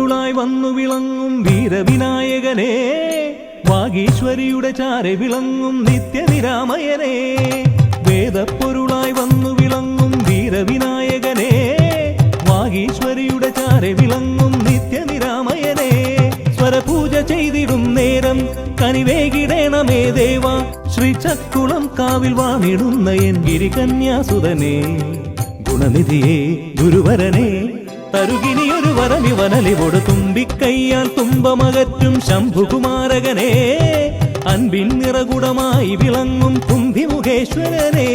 വേദപ്പൊരുളായി വന്നു വിളങ്ങും വീരവിനായകനെ, വാഗീശ്വരിയുടെ ചാരെ വിളങ്ങും നിത്യനിരാമയനെ. വേദപ്പൊരുളായി വന്നു വിളങ്ങും വീരവിനായകനെ, വാഗീശ്വരിയുടെ ചാരെ വിളങ്ങും നിത്യനിരാമയനെ. സ്വരപൂജ ചെയ്തിടും നേരം കനിവേകിടേണമേ ദേവ, ശ്രീചക്കുളം കാവിൽ വാണിടുന്ന എൻ ഗിരികന്യാസുതനെ. ഗുണനിധിയെ ഗുരുവരനെ, തരുകിനിയൊരു വരമിവനലിവോട് തുമ്പിക്കയ്യാൽ തുമ്പമകറ്റും ശംഭുകുമാരകനെ. അൻപിൻ നിറകുടമായി വിളങ്ങും കുംഭിമുഖേശ്വരനെ.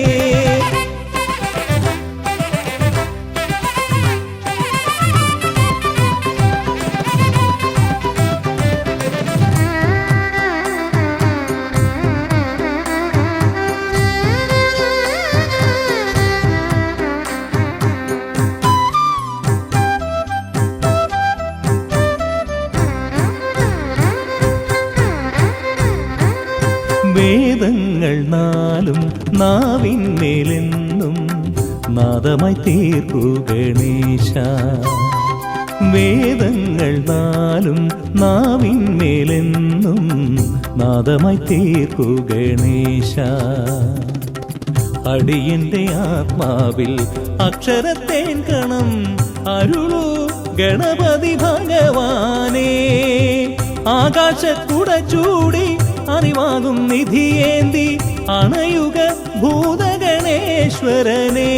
വേദങ്ങൾ നാലും നാവിന്മേലെന്നും നാദമായി തീർക്കൂ ഗണേശ. വേദങ്ങൾ നാലും നാവിന്മേലെന്നും നാദമായി തീർക്കൂ ഗണേശ. അടിയന്റെ ആത്മാവിൽ അക്ഷരത്തേൻ കണം അരുളൂ ഗണപതി ഭഗവാനേ. ആകാശക്കുട ചൂടി അറിവാകും നിധിയേന്തി അണയുക ഭൂതഗണേശ്വരനെ.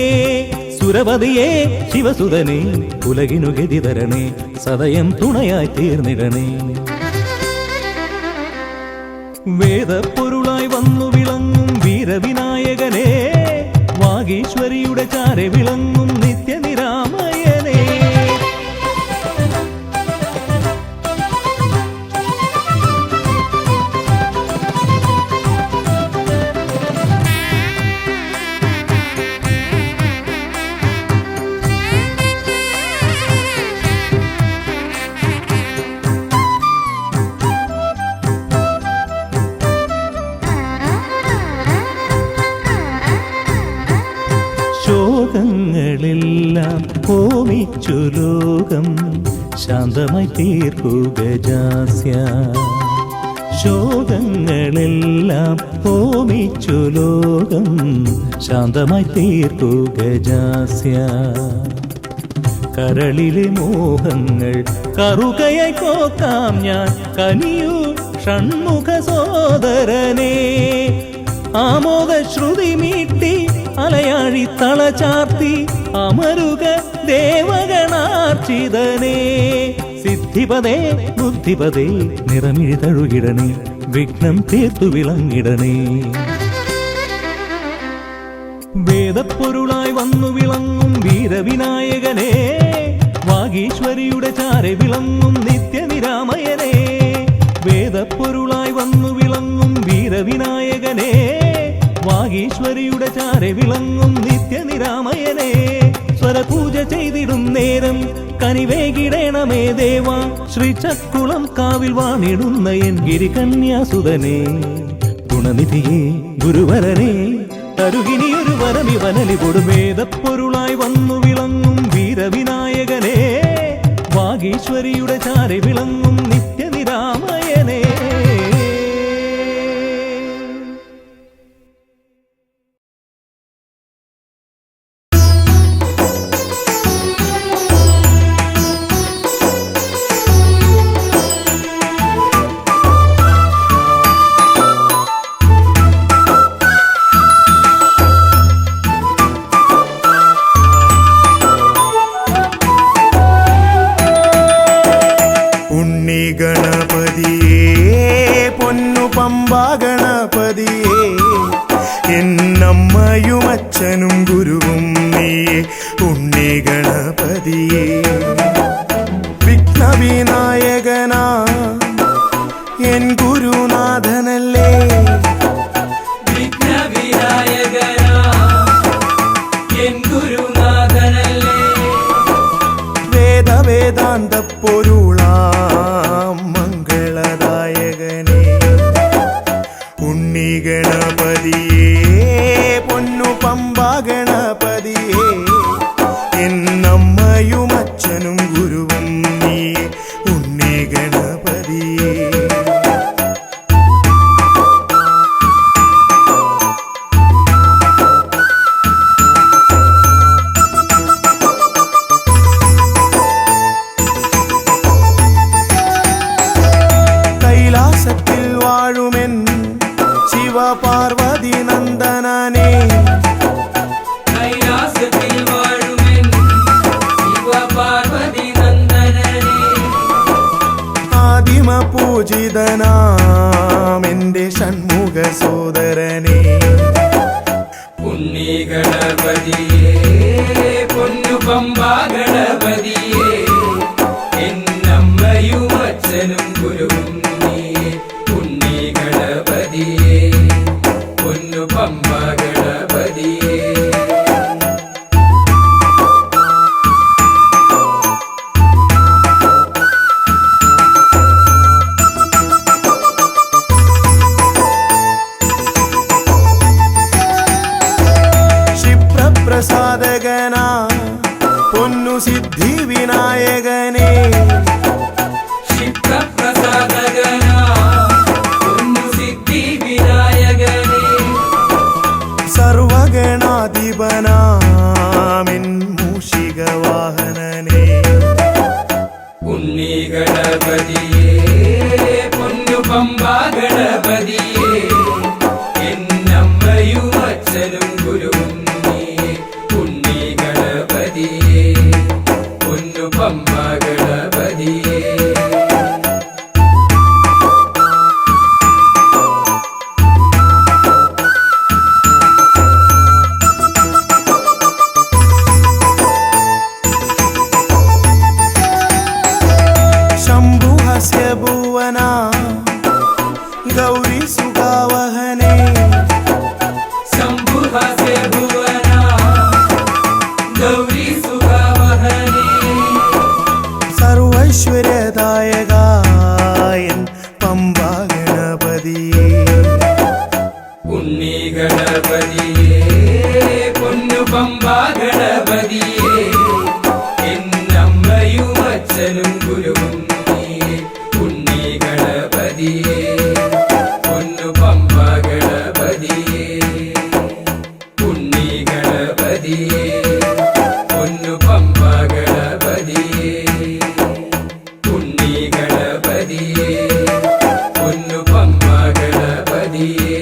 സുരപതിയെ ശിവസുതനെ, ഉലകിനു ഗതി തരണേ, സദയം തുണയായി തീർന്നിടണേ. വേദപ്പൊരുളായി വന്നു വിളങ്ങും വീരവിനായകനെ, വാഗീശ്വരിയുടെ ചാരെ വിളങ്ങും നിത്യനിരാമയനെ. ശോകങ്ങളെല്ലാം ഹോമിച്ചു ലോകം ശാന്തമായി തീർക്കൂ ഗജാസ്യ. ശോകങ്ങളെല്ലാം ഹോമിച്ചു ലോകം ശാന്തമായി തീർക്കൂ ഗജാസ്യ. കരളിലെ മോഹങ്ങൾ കറുകയായി കോക്കാം ഞാൻ, കനിയൂ ഷൺമുഖ സോദരനെ. ആമോദ ശ്രുതി മീട്ടി അലയാഴി തളചാർത്തി അമരുക ദേവഗണാർച്ചിതനേ. സിദ്ധിപദേ ബുദ്ധിപദേ നിറമിഴി തഴുകിടണേ, വിഘ്നം തീർത്തു വിളങ്ങിടണേ. വേദപ്പൊരുളായി വന്നു വിളങ്ങും വീരവിനായകനെ, വാഗീശ്വരിയുടെ ചാരെ വിളങ്ങും നിത്യനിരാമയനെ. വേദപ്പൊരുളായി വന്നു വിളങ്ങും വീരവിനായകനെ, വാഗീശ്വരിയുടെ ചാരെ വിളങ്ങും നിത്യനിരാമയനെ. സ്വരപൂജ ചെയ്തിടും നേരം കനിവേകിടേണമേ ദേവ, ശ്രീചക്കുളം കാവിൽ വാണിടുന്ന എൻ ഗിരികന്യാസുതനെ. ഗുണനിധിയെ ഗുരുവരനെ, തരുകിനിയൊരു വരമിവനലിവോട് വേദപ്പൊരുളായി വന്നു വിളങ്ങും വീരവിനായകനെ, വാഗീശ്വരിയുടെ ചാരെ വിളങ്ങും നിത്യനിരാമയനെ. എന്നമ്മയുമച്ഛനും ഗുരുവും നീയേ ഉണ്ണി ഗണപതിയേ. വിഘ്നവിനായകനാ എൻ ഗുരുനാഥനല്ലേ, വിഘ്നവിനായകനാ എൻ ഗുരുനാഥനല്ലേ. വേദവേദാന്ത പൊരുളാം മംഗളദായകനേ, ഉണ്ണി ഗണപതിയേ പൊന്നു പമ്പാ ഗണപതിയേ. എന്നമ്മയും അച്ഛനും ഗുരുവും നീ പൂജിതനാം എൻ്റെ ഷൺമുഖ സോദരനെ ഉണ്ണി ഗണപതിയേ പൊന്നു പമ്പാ ഗണപതിയേ എന്നമ്മയും അച്ഛനും ഗുരുവും നീയേ ഉണ്ണി ഗണപതിയേ പൊന്നു പമ്പാ ഗണപതിയേ പ്രസാദകനാ പൊന്നു സിദ്ധി വിനായകനെ ക്ഷിപ്രപ്രസാദകനാ പൊന്നു സിദ്ധി വിനായകനേ സർവഗണാധിപനാമിൻ മൂഷിക വാഹനനെ ഉണ്ണി ഗണപതിയേ പൊന്നു പമ്പാ ഗണപതിയേ എന്നമ്മയും അച്ഛനും ഗുരുവും നീയേ ഉണ്ണി ഗണപതിയേ പൊന്നു പമ്പാ ഗണപതിയേ ശംഭുഹസ്യ ഭുവന ഗൗരി സുഖാവഹനെ ശംഭുഹസ്യ ഭുവന ഗൗരി സുഖാവഹനേ സർവൈശ്വര്യദായകായൻ പമ്പാ ഗണപതിയേ ഉണ്ണി ഗണപതിയേ പൊന്നു പമ്പാ ഗണപതിയേ എന്നമ്മയും അച്ഛനും ഗുരുവും നീയേ ഉണ്ണി ഗണപതിയേ പൊന്നു പമ്പാ ഗണപതിയേ ഉണ്ണി ഗണപതിയേ പൊന്നു പമ്പാ ഗണപതിയേ ഉണ്ണി ഗണപതിയേ പൊന്നു പമ്പാ ഗണപതിയേ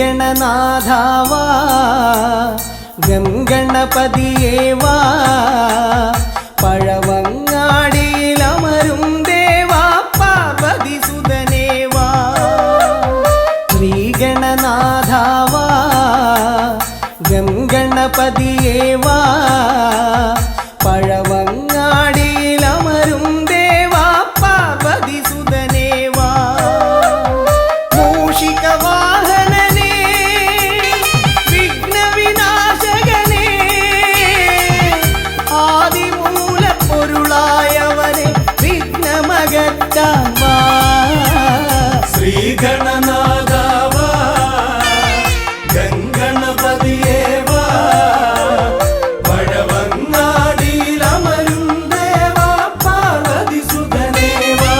ശ്രീഗണനാഥാവാ ഗംഗണപതിയേവാ പഴവങ്ങാടിയിലമരും ദേവാ പാർവതിസുതനേവാ ശ്രീഗണനാഥാവാ ഗംഗണപതിയേവാ പഴവങ്ങാടിയിലമരും ദേവാ പാർവതിസുതനേവാ മൂഷികവാഹനനേ വിഘ്നവിനാശകനേ ആദിമൂലപ്പൊരുളായവനെ വിഘ്നമകറ്റാൻ വാ ശ്രീഗണനാഥാവാ ഗംഗണപതിയേവാ പഴവങ്ങാടിയിലമരും ദേവാ പാർവതിസുതനേവാ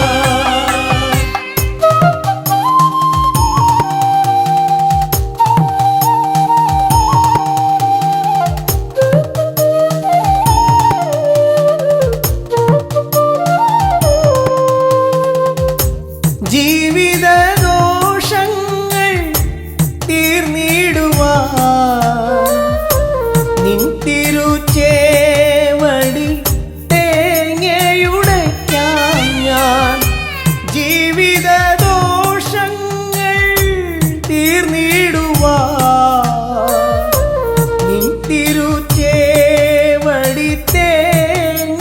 ജീവിതദോഷങ്ങൾ തീർന്നിടുവാൻ നിൻ തിരുച്ചേവടി തേങ്ങയുടയ്ക്കാൻ ഞാൻ ജീവിതദോഷങ്ങൾ തീർന്നിടുവാൻ നിൻ തിരുച്ചേവടി തേങ്ങയുടയ്ക്കാൻ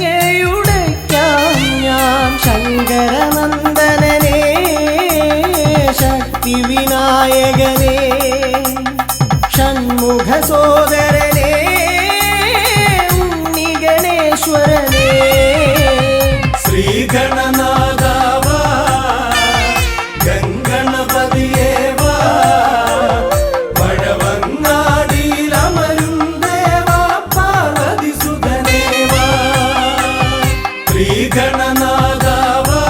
ഞാൻ ശങ്കരനന്ദനനേ ശക്തി വിനായകനേ ഷൺമുഖ സോദരനേ ഉണ്ണി ഗണേശ്വരനേ ശ്രീഗണനാഥാവാ ഗംഗണപതിയേവാ പഴവങ്ങാടിയിലമരും ദേവാ പാർവതിസുതനേവാ ശ്രീഗണനാഥാവാ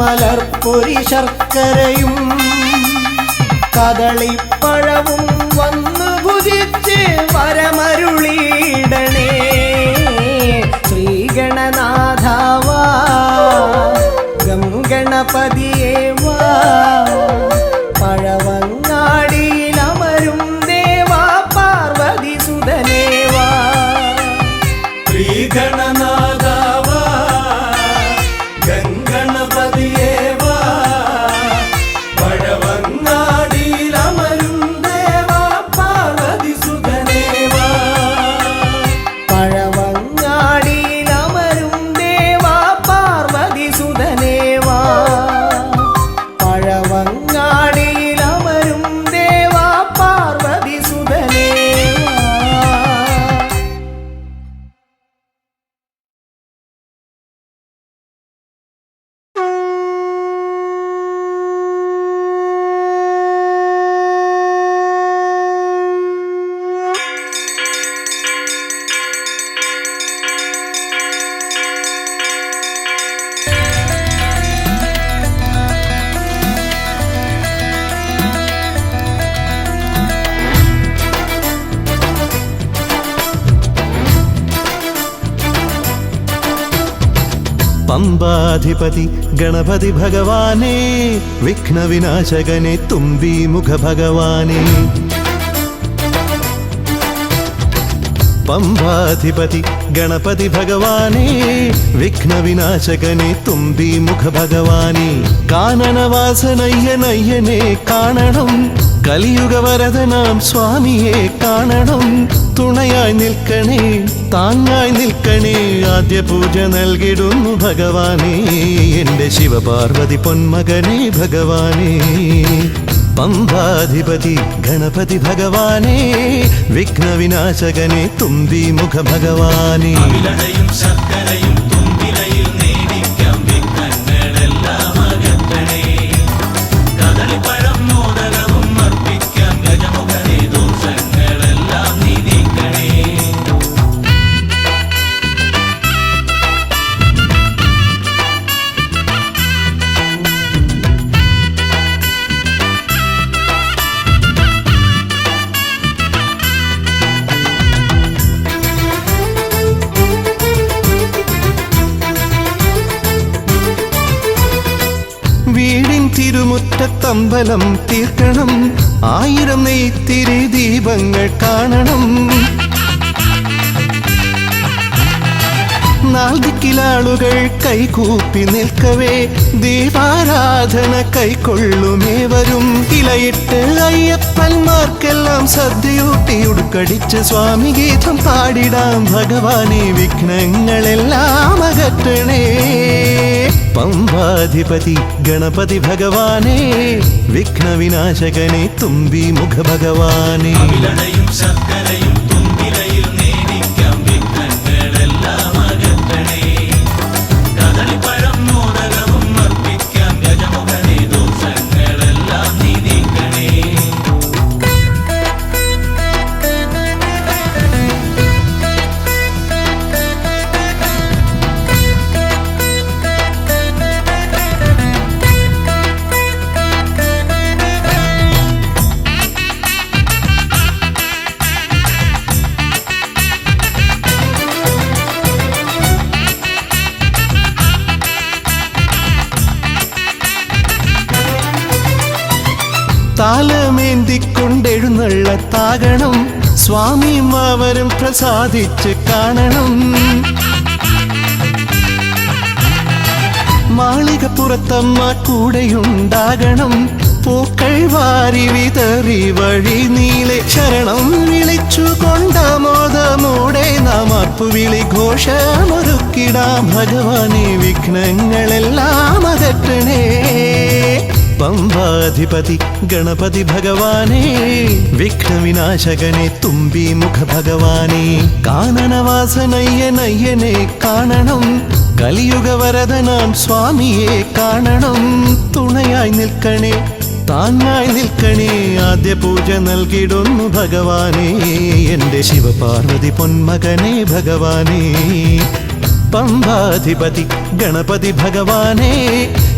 മലർപ്പൊരി ശർക്കരയും കദളിപ്പഴവും വന്നു ഭുജിച്ച് വരമരുളിയിടണേ. ശ്രീഗണനാഥാവാ ഗംഗണപതിയേ വാ പഴവങ്ങാടിയിലമരും ദേവാ പാർവതി സുതനേവാ. ശ്രീഗണനാഥാവാ ഗംഗണപതിയേവാ പഴവങ്ങാടിയിലമരും ദേവാ പാർവതി സുതനേവാ. പഴവങ്ങാടിയിലമരും ദേവാ പാർവതി സുതനേവാ. പഴവങ്ങാടിയിലമരും ദേവാ പാർവതി സുതനേവാ. പമ്പാധിപതി ഗണപതി ഭഗവാനേ വിഘ്നവിനാശകനെ തുമ്പി മുഖ ഭഗവാനേ. പമ്പാധിപതി ഗണപതി ഭഗവാനേ വിഘ്നവിനാശകനെ തുമ്പി മുഖ ഭഗവാനേ. കാനനവാസനയ്യനയ്യനെ കാണണം, കലിയുഗവരദനാം സ്വാമിയെ കാണണം. തുണയായി നിൽക്കണേ, താങ്ങായി നിൽക്കണേ, ആദ്യ പൂജ നൽകിടുന്നു ഭഗവാനേ. എൻ്റെ ശിവപാർവതി പൊന്മകനേ ഭഗവാനേ. പമ്പാധിപതി ഗണപതി ഭഗവാനേ വിഘ്നവിനാശകനെ തുമ്പി മുഖ ഭഗവാനേ. ശർക്കരയും തുമ്പിലയിൽ നേടിക്കാം വിഘ്നങ്ങളെല്ലാം അകറ്റണേ. കദളിപ്പഴം മോദകവും അർപ്പിക്കാം ഗജമുഖനെ ദോഷങ്ങളെല്ലാം നീ നീക്കണേ. വീടിൻ തിരുമുറ്റത്തമ്പലം തീർക്കണം, 1000 നെയ്ത്തിരി ദീപങ്ങൾ കാണണം. നാൽദിക്കിലാളുകൾ കൈകൂപ്പി നിൽക്കവേ ദീപാരാധന കൈക്കൊള്ളുമേവരും. ഇലയിട്ട് അയ്യപ്പന്മാർക്കെല്ലാം സദ്യയൂട്ടി ഉടുക്കടിച്ച് സ്വാമി ഗീതം പാടിടാം ഭഗവാനെ. വിഘ്നങ്ങളെല്ലാം അകറ്റണേ. പമ്പാധിപതി ഗണപതി ഭഗവാനേ വിഘ്നവിനാശകനെ തുമ്പി മുഖ ഭഗവാനേ. ശർക്കരയും തുമ്പിലയിൽ നേടിക്കാം വിഘ്നങ്ങളെല്ലാം അകറ്റണേ. കദളിപ്പഴം മോദകവും അർപ്പിക്കാം ഗജമുഖനെ ദോഷങ്ങളെല്ലാം നീ നീക്കണേ. താലമേന്തിക്കൊണ്ടെഴുന്നള്ളത്താകണം, സ്വാമിയും അവരും പ്രസാദിച്ച് കാണണം. മാളികപ്പുറത്തമ്മ കൂടെയുണ്ടാകണം, പൂക്കൾ വാരി വിതറി വഴി നീളെ ശരണം വിളിച്ചു കൊണ്ടാമോദമോടെ നാം അർപ്പുവിളി ഘോഷമൊരുക്കിടാം ഭഗവാനെ. വിഘ്നങ്ങളെല്ലാം അകറ്റണേ. പമ്പാധിപതി ഗണപതി ഭഗവാനേ വിഘ്നവിനാശകനെ തുമ്പി മുഖ ഭഗവാനേ. കാനനവാസനയ്യനയ്യനെ കാണണം, കലിയുഗവരദനാം സ്വാമിയെ കാണണം. തുണയായി നിൽക്കണേ, താങ്ങായി നിൽക്കണേ, ആദ്യ പൂജ നൽകിടുന്നു ഭഗവാനേ. എൻ്റെ ശിവപാർവതി പൊന്മകനേ ഭഗവാനേ. പമ്പാധിപതി ഗണപതി ഭഗവാനേ,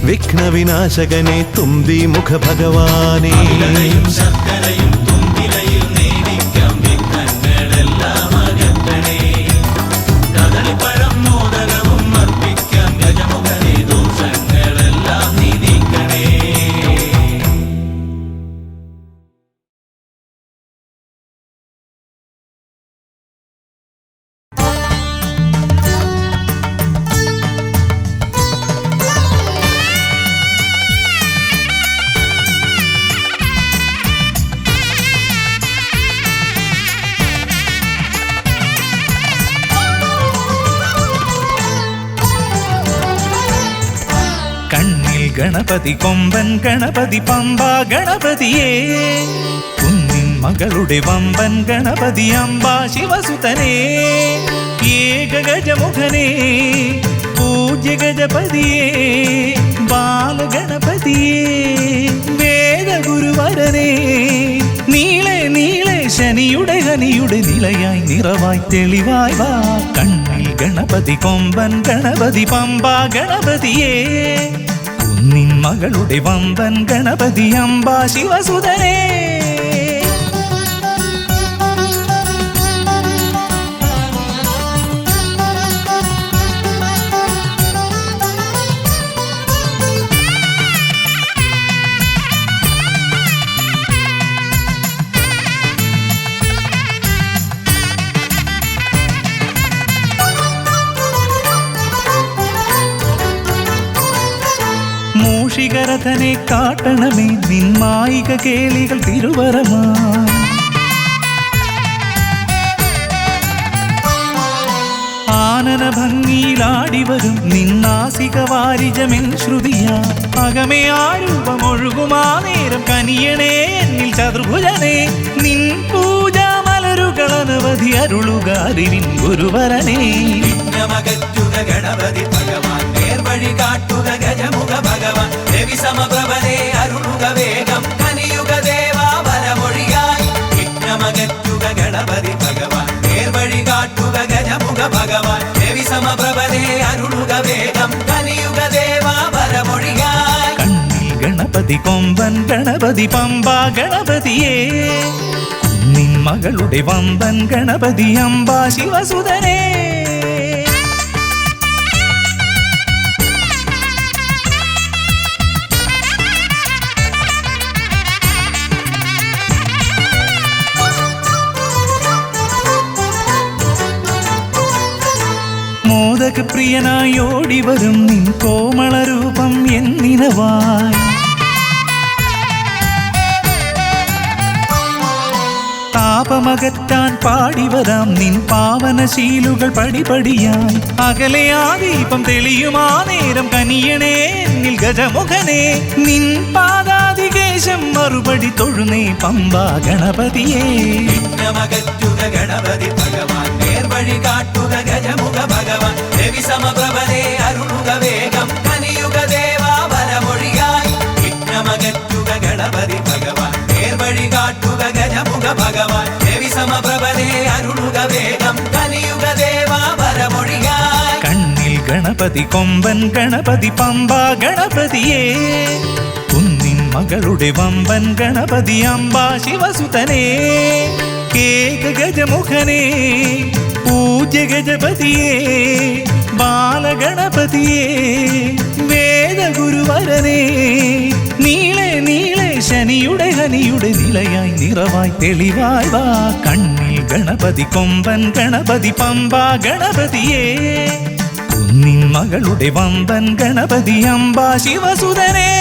വിഘ്നവിനാശകനെ തുമ്പീമുഖ ഭഗവാനേ. അവിലയും ശർക്കരയും തുമ്പിലയിൽ നേദിക്കാം വിഘ്നങ്ങളെല്ലാം അകറ്റണേ. കദളിപ്പഴം മോദകവും അർപ്പിക്കാം ഗജമുഖനെ, ദോഷങ്ങളെല്ലാം നീ നീക്കണേ. കണ്ണിൽ ഗണപതി കൊമ്പൻ ഗണപതി പമ്പ ഗണപതിയേ, കുന്നിൻ മകളുടെ വമ്പൻ ഗണപതി അംബ ശിവസുതനേ, ഏകഗജമുഖനേ പൂജ്യ ഗജപതിയേ, ബാലഗണപതിയേ വേദഗുരുവരനേ, നീളെ നീളെ ശനിയുടെ ഹനിയുടെ നിലയായി നിറവായി തെളിവായി വാ. കണ്ണിൽ ഗണപതി കൊമ്പൻ ഗണപതി പമ്പ ഗണപതിയേ, കുന്നിൻ മകളുടെ വമ്പൻ ഗണപതി അംബ ശിവസുതനേ. മൂഷികരഥനെ കാട്ടണമേ നിന്മായിക കേളികൾ തിരുവരമാ. ആനന ഭംഗിയിലാടിവരും നിന്നാസിക വാരിജമെൻ ശ്രുതിയാ. അകമേ ആരൂപമൊഴുകുമാ നേരം കനിയണേ എന്നിൽ ചതുർഭുജനേ. നിൻ പൂജാ മലരുകൾ അനവധി അരുളുകാരിൻ ഗുരുവരനേ. വിഘ്നമകറ്റുക ഗണപതി ഭഗവാൻ, നേർവഴി കാട്ടുക ഗജമുഖ ഭഗവാൻ, രവി സമപ്രഭനെ അരുളുക വേഗം കനിയുക ദേവാ വരമൊഴിയായി. വിഘ്നമകറ്റുക ഗണപതി ഭഗവാൻ, നേർവഴി കാട്ടുക ഗജമുഖ ഭഗവാൻ, രവി സമപ്രഭനെ അരുളുക വേഗം കനിയുക ദേവാ വരമൊഴിയായി. കണ്ണിൽ ഗണപതി കൊമ്പൻ ഗണപതി പമ്പ ഗണപതിയേ, കുന്നിൻ മകളുടെ വമ്പൻ ഗണപതി അംബ ശിവസുതനേ. മോദകപ്രിയനായി ഓടിവരും നിൻ കോമളരൂപം എന്നിനവായി. താപമകറ്റാൻ പാടിവരാം നിൻ പാവനശീലുകൾ പടിപടിയായി. അകലെ ആ ദീപം തെളിയുമാ നേരം കനിയണേ എന്നിൽ ഗജമുഖനേ. നിൻ പാദാതികേശം മറുപടി തൊഴുന്നേ പമ്പ ഗണപതിയേ. വിഘ്നമകറ്റുക ഗണപതി ഭഗവാൻ, നേർവഴി കാട്ടുക ഗജമുഖ ഭഗവാൻ, രവി സമപ്രഭനെ അരുളുക വേഗം കനിയുക ദേവാ വരമൊഴിയായി. വിഘ്നമകറ്റുക ഗണപതി ഭഗവാൻ, നേർവഴി കാട്ടുക ഗജമുഖ ഭഗവാൻ, രവി സമപ്രഭനെ അരുളുക വേഗം കനിയുക ദേവാ വരമൊഴിയായി. കണ്ണിൽ ഗണപതി കൊമ്പൻ ഗണപതി പമ്പ ഗണപതിയേ, കുന്നിൻ മകളുടെ വമ്പൻ ഗണപതി അംബ ശിവസുതനേ. ഏകഗജമുഖനേ പൂജ്യ ഗജപതിയേ, ബാലഗണപതിയേ വേദഗുരുവരനേ, നീളെ നീളെ ശനിയുടെ ഹനിയുടെ നിലയായി നിറവായി തെളിവായി വാ. കണ്ണിൽ ഗണപതി കൊമ്പൻ ഗണപതി പമ്പ ഗണപതിയേ, കുന്നിൻ മകളുടെ വമ്പൻ ഗണപതി അംബ ശിവസുതനേ.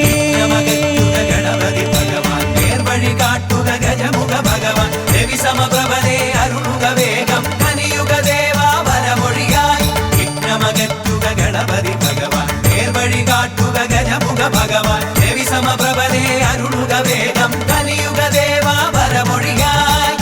വിഘ്നമകറ്റുക ഗണപതി ഭഗവാൻ, നേർവഴി കാട്ടുക ഗജമുഖ ഭഗവാൻ, രവി സമപ്രഭനെ അരുളുക വേഗം കനിയുക ദേവാ വരമൊഴിയായി. വിഘ്നമകറ്റുക ഗണപതി ഭഗവാൻ, നേർവഴി കാട്ടുക ഗജമുഖ ഭഗവാൻ, രവി സമപ്രഭനെ അരുളുക വേഗം കനിയുക ദേവാ വരമൊഴിയായി.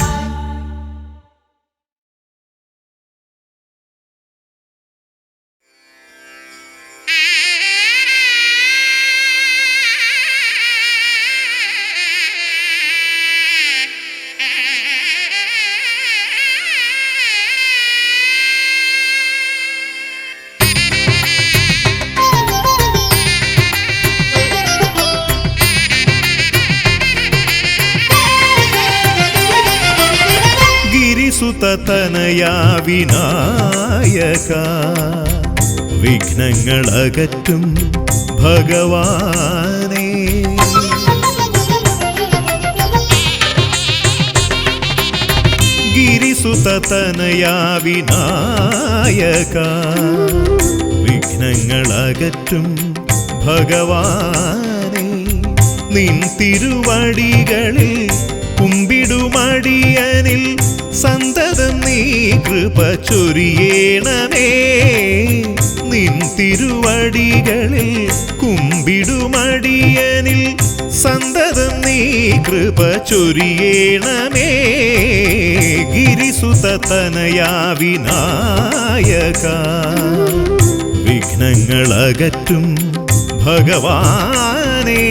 ഗിരിസുതതനയാ വിനായക വിഘ്നങ്ങളകറ്റും ഭഗവാനേ. ഗിരിസുതതനയാ വിനായക വിഘ്നങ്ങളകറ്റും ഭഗവാനേ. നിൻ തിരുവടികളിൽ കുമ്പിടുമടിയനിൽ സന്തതം നീ കൃപ ചൊരിയേണമേ. നിൻ തിരുവടികളിൽ കുമ്പിടുമടിയനിൽ സന്തതം നീ കൃപ ചൊരിയേണമേ. ഗിരിസുതതനയാ വിനായക വിഘ്നങ്ങളകറ്റും ഭഗവാനേ.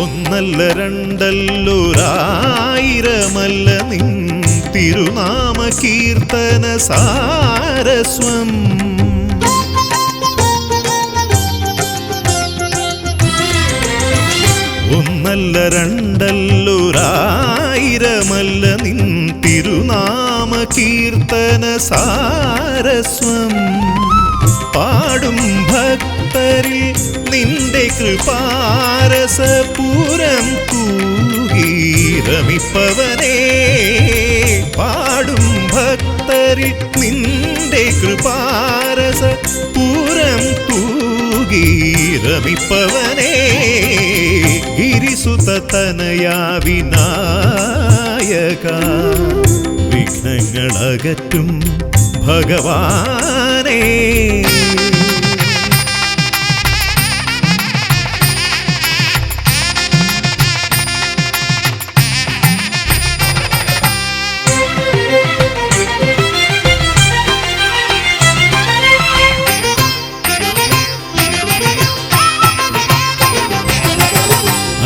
ഒന്നല്ല രണ്ടല്ലൊരായിരമല്ല നിൻ തിരുനാമ കീർത്തന സാരസ്വം. ഒന്നല്ല രണ്ടല്ലൊരായിരമല്ല നിൻ തിരുനാമ കീർത്തന സാരസ്വം. പാടും ഭക്തരിൽ നിന്റെ കൃപാരസപൂരം തൂകീരമിപ്പവനേ. പാടും ഭക്തരിൽ നിന്റെ കൃപാരസപൂരം തൂകീരമിപ്പവനേ. ഗിരിസുതതനയാ വിനായക വിഘ്നങ്ങളകറ്റും ഭഗവാനേ.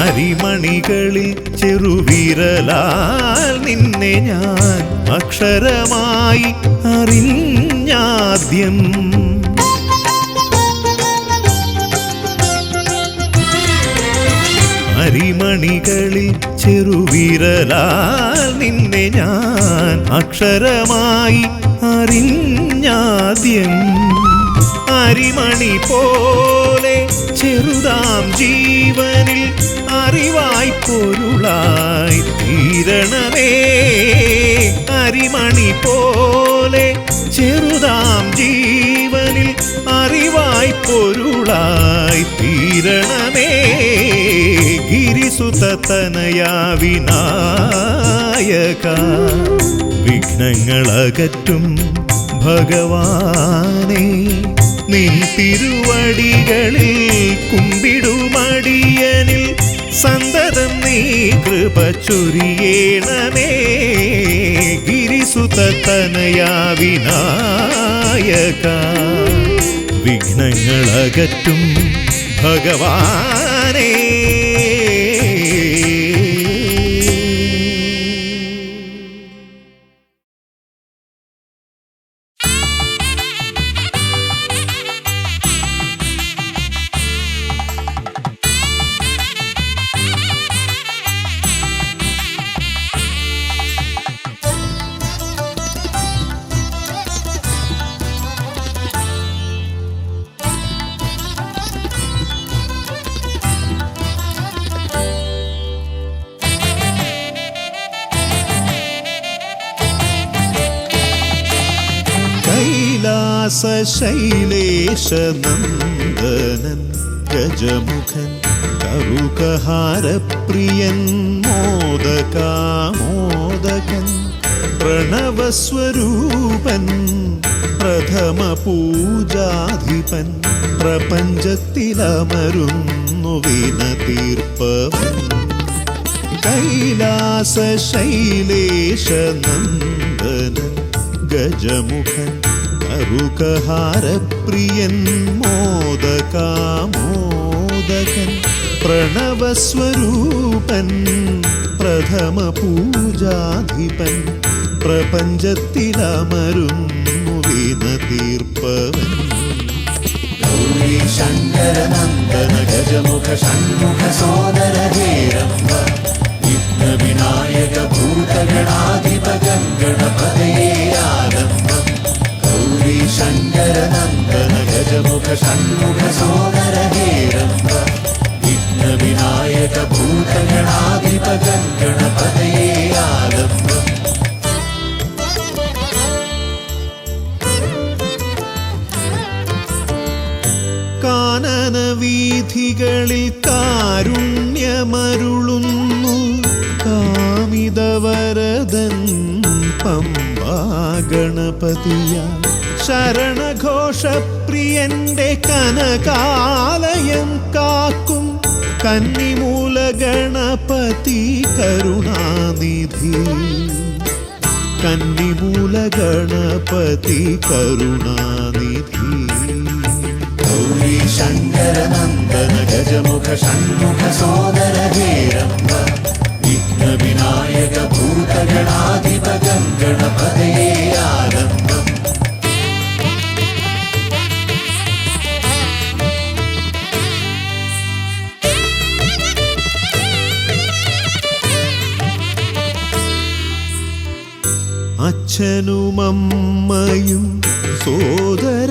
അരിമണികളിൽ ചെറുവിരലാൽ നിന്നെ ഞാൻ അക്ഷരമായി അറിഞ്ഞാദ്യം. അരിമണികളിൽ ചെറുവിരലാൽ നിന്നെ ഞാൻ അക്ഷരമായി അറിഞ്ഞാദ്യം. അരിമണി പോലെ ചെറുതാം ജീവനിൽ അറിവായി പൊരുളായി തീരണമേ. അരിമണി പോലെ ചെറുതാം ജീവനിൽ അറിവായി പൊരുളായി തീരണമേ. ഗിരിസുതതനയാ വിനായക വിഘ്നങ്ങളകറ്റും ഭഗവാനേ. നിൻ തിരുവടികളിൽ കുമ്പിടുമടിയനിൽ സന്തതം നീ കൃപ ചൊരിയേണമേ. ഗിരിസുതതനയാ വിനായക വിഘ്നങ്ങളകറ്റും ഭഗവാനേ. ശൈലേശനന്ദനൻ ഗജമുഖൻ കറുകഹാരപ്രിയൻ മോദകാമോദകൻ പ്രണവസ്വരൂപൻ പ്രഥമ പൂജാധിപൻ പ്രപഞ്ചത്തിലമരുന്നു വിനതീർപ്പവൻ. കൈലാസ ശൈലേശനന്ദനൻ ഗജമുഖൻ കറുകഹാരപ്രിയൻ മോദകാമോദകൻ പ്രണവസ്വരൂപൻ പ്രഥമ പൂജാധിപൻ പ്രപഞ്ചത്തിലമരുന്നു വീണ തീർപ്പവൻ ഗൗരി ശങ്കര നന്ദന ഗജമുഖ ഷൺമുഖ സോദര ഹേരംബ വിഘ്ന വിനായക ഭൂതഗണാധിപ ഗണപതയേ ആലംബം ഗൗരി ശങ്കര നന്ദന ഗജമുഖ ഷൺമുഖ സോദര ഹേരംബ വിഘ്ന വിനായക ഭൂതഗണാധിപ ഗണപതയേ ആലംബം കാനന വീഥികളിൽ കാരുണ്യമരുളുന്നു കാമിതവരദൻ പമ്പാ ഗണപതിയ ശരണഘോഷപ്രിയന്റെ കനകാലയം കാക്കും കന്നിമൂല ഗണപതി കരുണാനിധി കന്നിമൂല ഗണപതി കരുണാനിധി ഗൗരി ശങ്കര നന്ദന ഗജമുഖ ഷൺമുഖ സോദര ഹേരംബ വിഘ്ന വിനായക ഭൂതഗണാധിപ ഗണപതയേ ആലംബം അച്ഛനുമമ്മയും സോദരരിരുവരും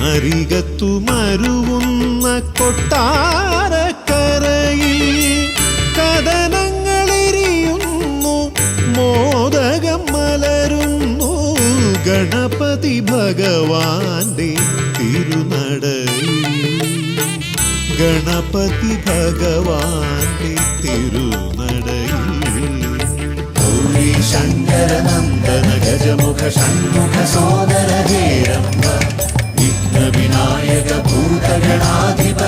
അരികത്തു മരുവുന്ന കൊട്ടാരക്കരയിൽ കഥനങ്ങളെരിയുന്നു മോദകം മലരുന്നു ഗണപതി ഭഗവാന്റെ തിരുനടയിൽ ഗണപതി ഭഗവാന്റെ തിരുനടയിൽ ഗൗരി ശങ്കര നന്ദന ഗജമുഖ ഷൺമുഖ സോദര ഹേരംബ വിഘ്ന വിനായക ഭൂതഗണാധിപ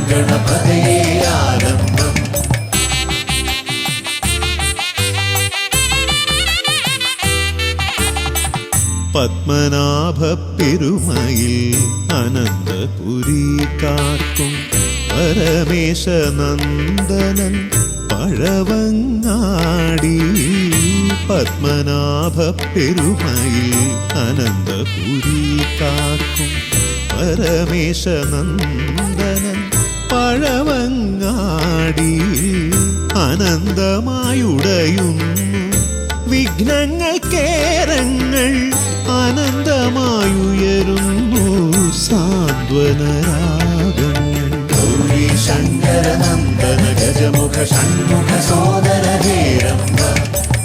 ഗണപതയേ ആലംബം പത്മനാഭ പെരുമയിൽ അനന്തപുരി കാക്കും പരമേശ നന്ദനൻ പഴവങ്ങാടി പത്മനാഭ പെരുമയിൽ അനന്തപുരി കാക്കും പരമേശ നന്ദനൻ പഴവങ്ങാടി അനന്തമായുടയുന്നു വിഘ്നങ്ങൾ കേരങ്ങൾ അനന്തമായുയരുന്നു സാന്ത്വനരാഗങ്ങൾ ഗൗരി ശങ്കര നന്ദന ഗജമുഖ ഷൺമുഖ സോദര ഹേരംബ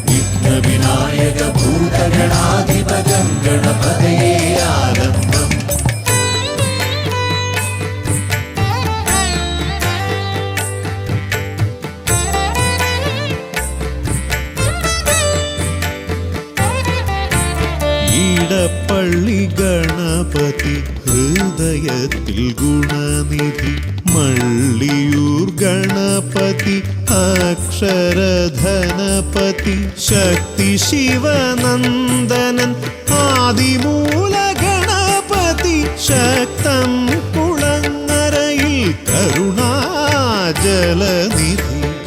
വിഘ്ന വിനായക ഭൂതഗണാധിപ ഗണപതയേ ആലംബം ഈടപ്പള്ളി ഗണപതി ഹൃദയത്തിൽ ഗുണനിധി മള്ളിയൂർ ഗണപതി അക്ഷരധനപതി ശക്തി ശിവനന്ദനൻ ആദിമൂല ഗണപതി ശക്തം കുളങ്ങരയിൽ കരുണാജലനിധി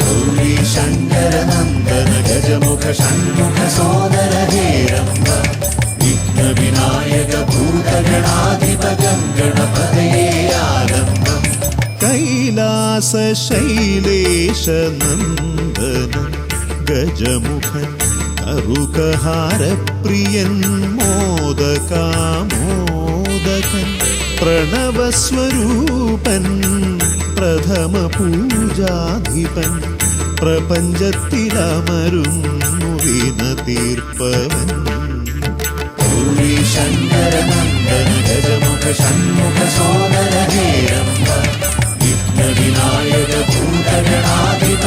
ഗൗരി ശങ്കര നന്ദന ഗജമുഖ ഷൺമുഖ സോദര ഹേരംബ വിഘ്ന വിനായക ഭൂതഗണാധിപ ഗണപതയേ ആലംബം കൈലാസ ശൈലേശ നന്ദനൻ ഗജമുഖൻ അറുകഹാരപ്രിയൻ മോദകാമോദകൻ പ്രണവസ്വരൂപൻ പ്രഥമ പൂജാധിപൻ പ്രപഞ്ചത്തിലമരുന്നു വീണ തീർപ്പവൻ ഗൗരി ശങ്കര നന്ദന ഗജമുഖ ഷൺമുഖ സോദര ഹേരംബ വിഘ്ന വിനായക ഭൂതഗണാധിപ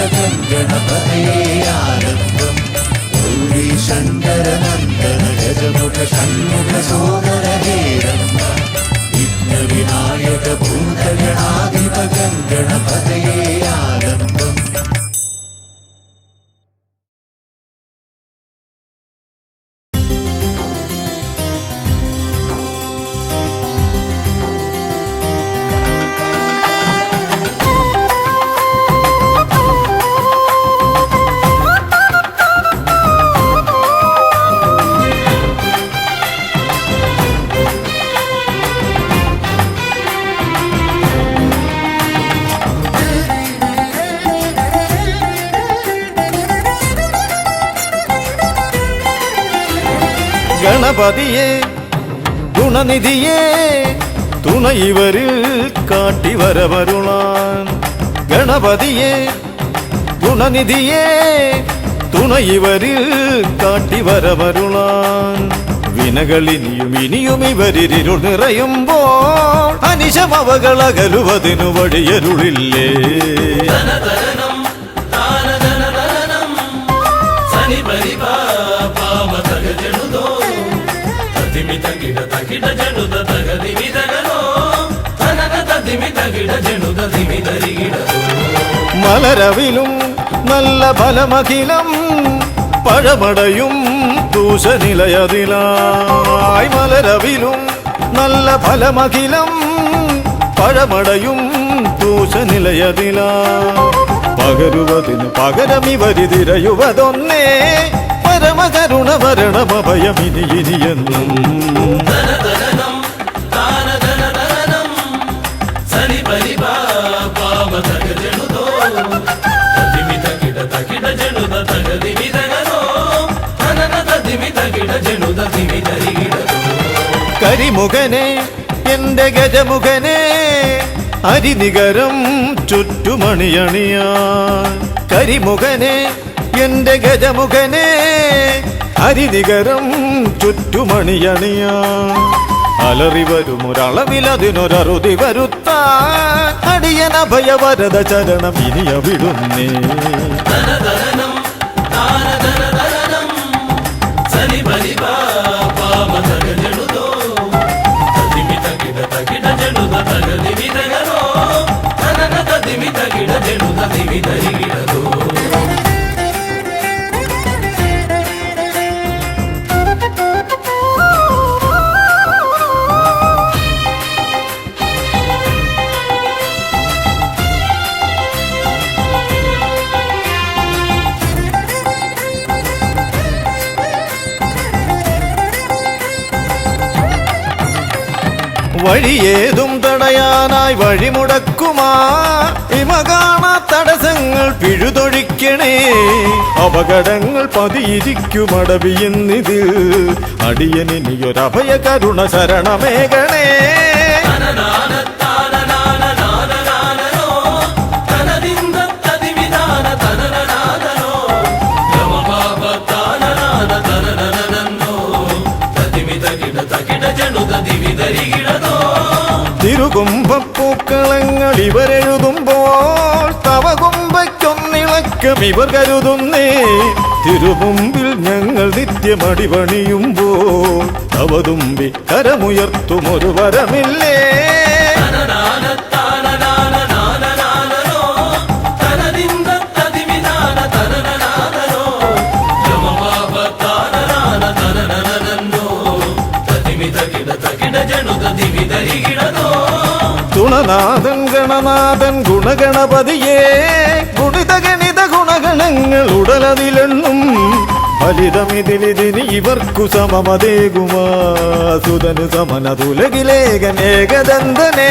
ഗണപതയേ ആലംബം ഗൗരി ശങ്കര നന്ദന ഗജമുഖ ഷൺമുഖ സോദര ഹേരംബ വിഘ്ന വിനായക ഭൂതഗണാധിപ ഗണപതയേ ആലംബം ഗണപതിയെ ഗുണനിധിയെ തുണ ഇവരിൽ കാട്ടി വരവരുളാൻ ഗണപതിയെ ഗുണനിധിയെ തുണ ഇവരിൽ കാട്ടി വരവരുളാൻ വിനകളിനിയും ഇനിയും ഇവരിരുൾ നിറയുമ്പോൾ അനിശമവകളകലുവതിനു വഴിയരുളില്ലേ ധനധനം താനധനധനം സനി പരിപാമ തകജനുദോ തതിമി തകിട തകിട ജനുദ തകതിമി തകനോ തനക തതിമി തകിട ജനുദ തിമി തരികിടതോ മലരവിലും നല്ല ഫലമഖിലം പഴമടയും ദൂഷനിലയതിലായി മലരവിലും നല്ല ഫലമഖിലം പഴമടയും ദൂഷനിലയതിലാ പകരുവതിന് പകരമിവരിതിരയുവതൊന്നേ പരമകരുണ ഭരണമഭയമിനി ഇനിയെന്നും ധനധനം താനധനധനം സനി പരിപാമ തകജനുദോ തതിമി തകിട തകിട ജനുദ തകതിമി തകനോ തനക തതിമി തകിട ജനുദ തിമി തരികിടതോ കരിമുഖനെ എന്റെ ഗജമുഖനെ അരിനികരം ചുറ്റുമണിയണിയാൻ കരിമുഖനെ എന്റെ ഗജമുഖനെ അരിനികരം ചുറ്റുമണിയണിയാൻ അലറി വരുമൊരളവിലതിനൊരറുതി വരുത്താൻ അടിയന ഭയവരത ചരണം ഇനിയവിടുന്നേ ധനധനം താനധനധനം സനി പരിപാമ തകജനുദോ തതിമി തകിട തകിട ജനുദ തകതിമി തകനോ തനക തതിമി തകിട ജനുദ തിമി തരികിടതോ വഴിയേതും തടയാനായി വഴിമുടക്കുമാ ഇമ കാണാ തടസ്സങ്ങൾ പിഴുതൊഴിക്കണേ അപകടങ്ങൾ പതിയിരിക്കുമടവിയെന്നിതിൽ അടിയനിയൊരഭയ കരുണ ശരണമേകണേ തിരുകുംഭപ്പൂക്കളങ്ങൾ ഇവരെഴുതുമ്പോൾ തവ കുംഭയ്ക്കൊന്നിളക്കം ഇവർ കരുതുന്നേ തിരുമുമ്പിൽ ഞങ്ങൾ നിത്യമടിപണിയുമ്പോൾ തവതുമ്പി കരമുയർത്തുമൊരു വരമില്ലേ ഗുണനാഥൻ ഗണനാഥൻ ഗുണഗണപതിയേ ഗുണിത ഗണിത ഗുണഗണങ്ങൾ ഉടലതിലെണ്ണും ഫലിതമിതിലിതിന് ഇവർക്കു സമമതേകുമാ സുതനു സമനതുലകിലേകനേകദന്തനേ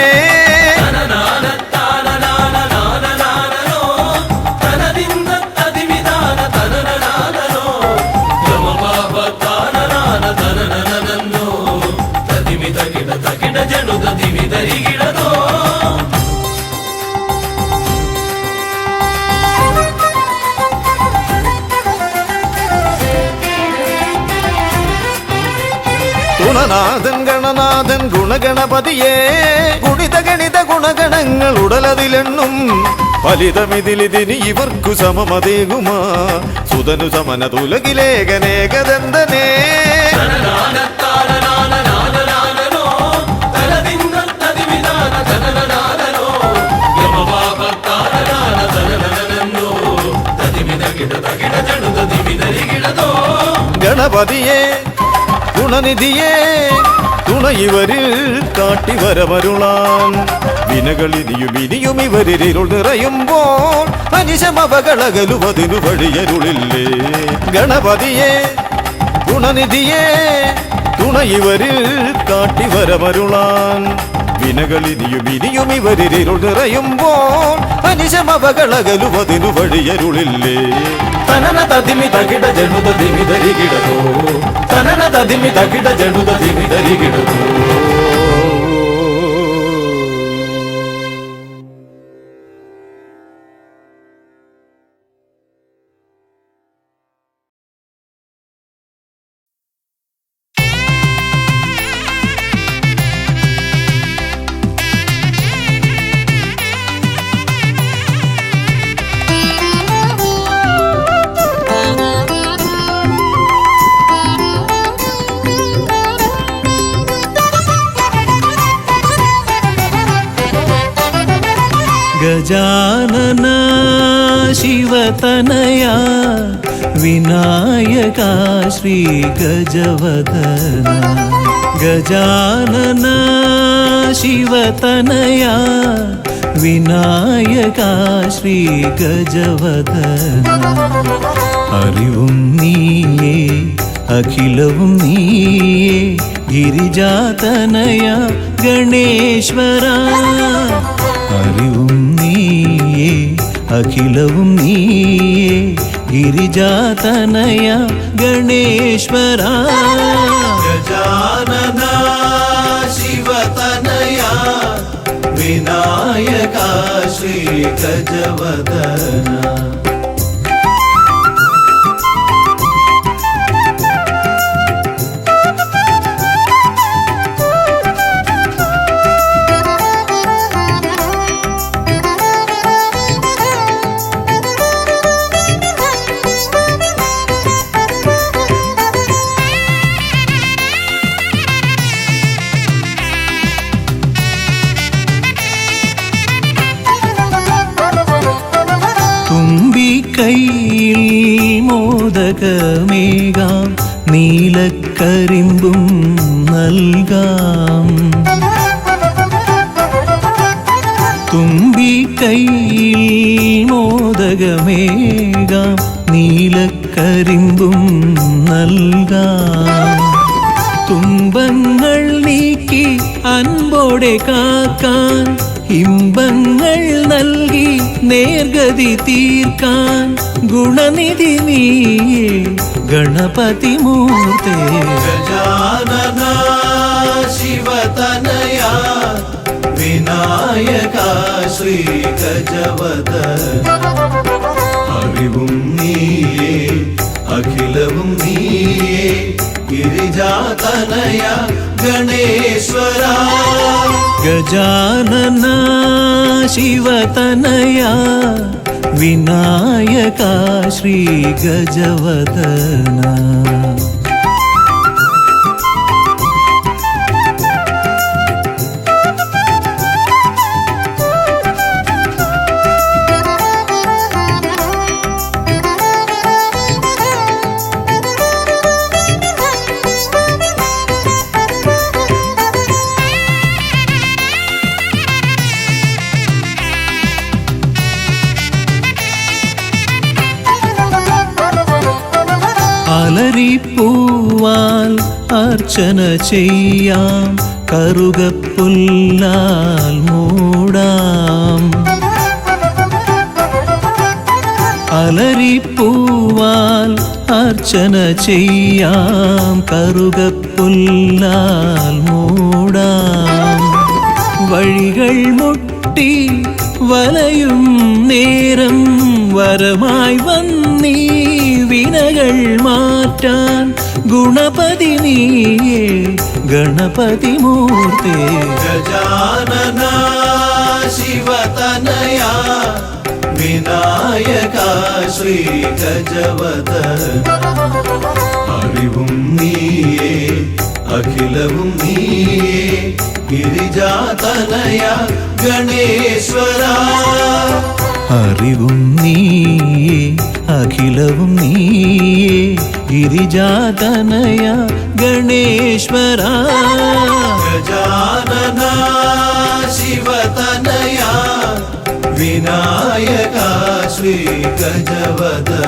ഗുണനാഥൻ ഗണനാഥൻ ഗുണഗണപതിയേ ഗുണിത ഗണിത ഗുണഗണങ്ങൾ ഉടലതിലെണ്ണും ഫലിതമിതിലിതിന് ഇവർക്കു സമമതേകുമാ സുതനു സമനതുലകിലേകനേകദന്തനേ ഗണപതിയെ ഗുണനിധിയെ തുണ ഇവരിൽ കാട്ടി വരവരുളാൻ വിനകളിനിയും ഇനിയും ഇവരിരുൾ നിറയുമ്പോൾ അനിശമവകളകലുവതിനു വഴിയരുളില്ലേ ഗണപതിയെ ഗുണനിധിയെ തുണ ഇവരിൽ കാട്ടി വരവരുളാൻ വിനകളിനിയും ഇനിയും ഇവരിരുൾ നിറയുമ്പോൾ അനിശമവകളകലുവതിനു വഴിയരുളില്ലേ തനന തതിമി തകിട ജനുത ദിമി ധരികിടതോ തനന തതിമി തകിട ജനുത ദിമി ധരികിടതോ गजानन शिवतनया विनायका श्री गजवदना गजानन शिवतनया विनायका श्री गजवदना അറിവും നീയേ അഖിലവും നീയേ ഗിരിജാതനയ ഗണേശ്വര അറിവും നീയേ അഖിലവും നീയേ ഗിരിജാതനയ ഗണേശ്വര ഗജാനന ശിവതനയ വിനായക ശ്രീ ഗജവദന കൈയിൽ മോദകമേകാം നീലക്കരിമ്പും നൽകാം തുമ്പി കൈയിൽ മോദകമേകാം നീലക്കരിമ്പും നൽകാം തുമ്പങ്ങൾ നീക്കി അൻപോടെ കാക്കാൻ ഇമ്പങ്ങൾ നൽകി നേർഗതി തീർക്കാൻ ഗുണനിധി നീയേ ഗണപതി മൂർത്തേ ഗജാനന ശിവതനയ വിനായക ശ്രീ ഗജവദന അറിവും നീയേ അഖിലവും നീയേ ഗിരിജാതനയ ഗണേശ്വര ഗജാനന ശിവതനയ വിനായക ശ്രീ ഗജവദന അലരിപ്പൂവാൽ അർച്ചന ചെയ്യാം കറുകപ്പുല്ലാൽ മൂടാം അലരിപ്പൂവാൽ അർച്ചന ചെയ്യാം കറുകപ്പുല്ലാൽ മൂടാം വഴികൾ മുട്ടി വലയും നേരം വരമായി വന്നീ വിനകൾ മാറ്റാൻ ഗുണപതി നീയേ ഗണപതി മൂർത്തേ ഗജാനന ശിവതനയ വിനായക ശ്രീ ഗജവദന അറിവും നീയേ അഖിലവും നീയേ ഗിരിജാതനയ ഗണേശ്വര അറിവും നീയേ അഖിലവും നീയേ ഗിരിജാതനയ ഗണേശ്വര ഗജാനന ശിവതനയ വിനായക ശ്രീ ഗജവദന